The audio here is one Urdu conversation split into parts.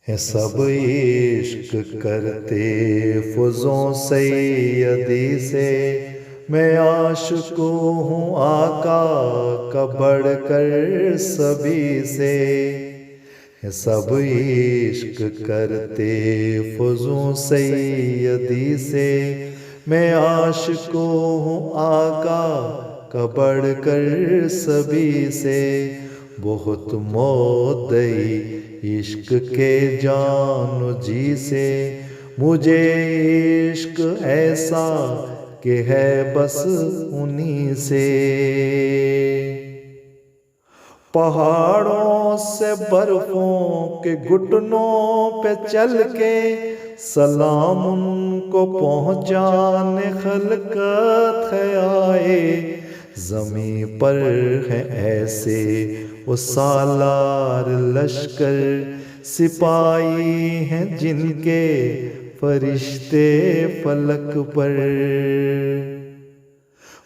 ہے سب عشق کرتے فضوں سیدی سے، میں عاشق ہوں آقا کا بڑھ کر سبھی سے۔ ہے سب عشق کرتے فضوں سیدی سے، میں عاشق ہوں آقا کا بڑھ کر سبھی سے۔ بہت مدعی عشق کے جان و جی سے، مجھے عشق ایسا کہ ہے بس انہی سے۔ پہاڑوں سے برفوں کے گھٹنوں پہ چل کے، سلام ان کو پہنچانے خلقت ہے آئے۔ زمیں پر ہے ایسے وہ سالار لشکر، سپاہی ہیں جن کے فرشتے فلک پر۔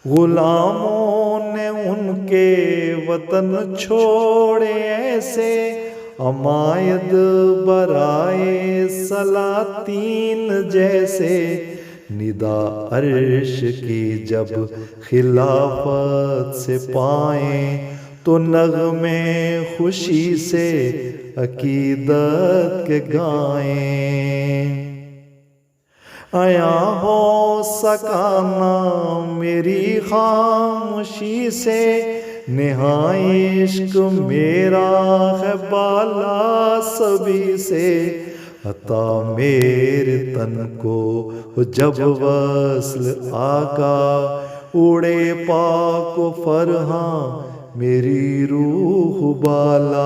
غلاموں نے ان کے وطن چھوڑے ایسے، عمائد برائے سلاطین جیسے۔ ندا عرش کی جب خلافت سے پائیں، تو نغمے خوشی سے عقیدت کے گائیں۔ عیاں ہو سکانا میری خاموشی سے، نہائی عشق میرا ہے بالا سبھی سے۔ عطا میرے تن کو جب وصل آقا، اڑے پاک و فرحاں میری روح بالا۔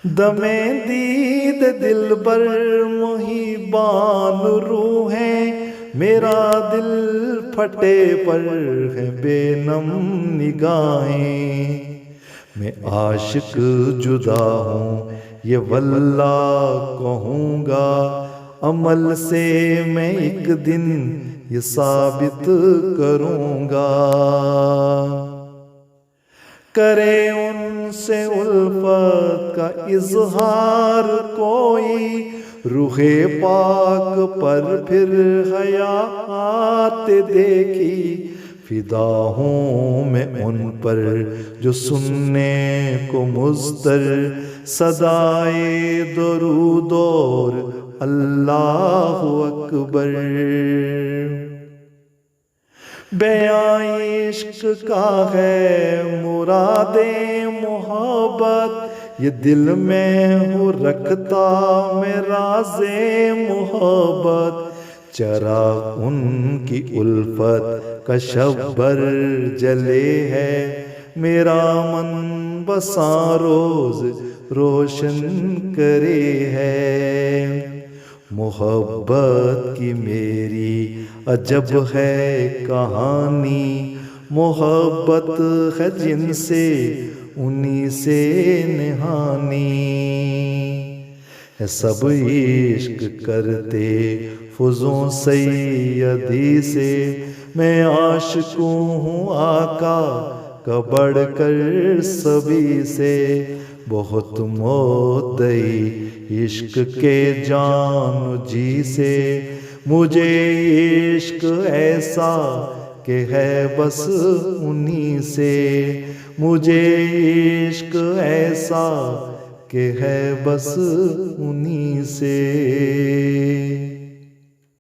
دمِ دید دلبر محبان روحیں، میرا دل پھٹے پر ہے بے نم نگاہیں۔ میں عاشق جدا ہوں یہ واللہ کہوں گا، عمل سے میں ایک دن یہ ثابت کروں گا۔ کرے ان سے الفت کا اظہار کوئی، رخ پاک پر پھر حیات دیکھی۔ فدا ہوں میں ان پر جو سننے کو مضطر، صدائے درود اور اللہ اکبر۔ بیان عشق کا ہے مراد محبت، یہ دل میں ہو رکھتا میں راز محبت۔ چراغ ان کی الفت کا شبر جلے ہے، میرا من بساں روز روشن کرے ہے۔ محبت کی میری عجب ہے کہانی، محبت ہے جن سے انہی سے نہانی۔ ہے سب عشق کرتے فضوں سیدی سے، میں عاشق ہوں آقا کا بڑھ کر سبھی سے۔ بہت مدعی عشق کے جان و جی سے، مجھے عشق ایسا کہ ہے بس انہی سے۔ مجھے عشق ایسا کہ ہے بس انہی سے۔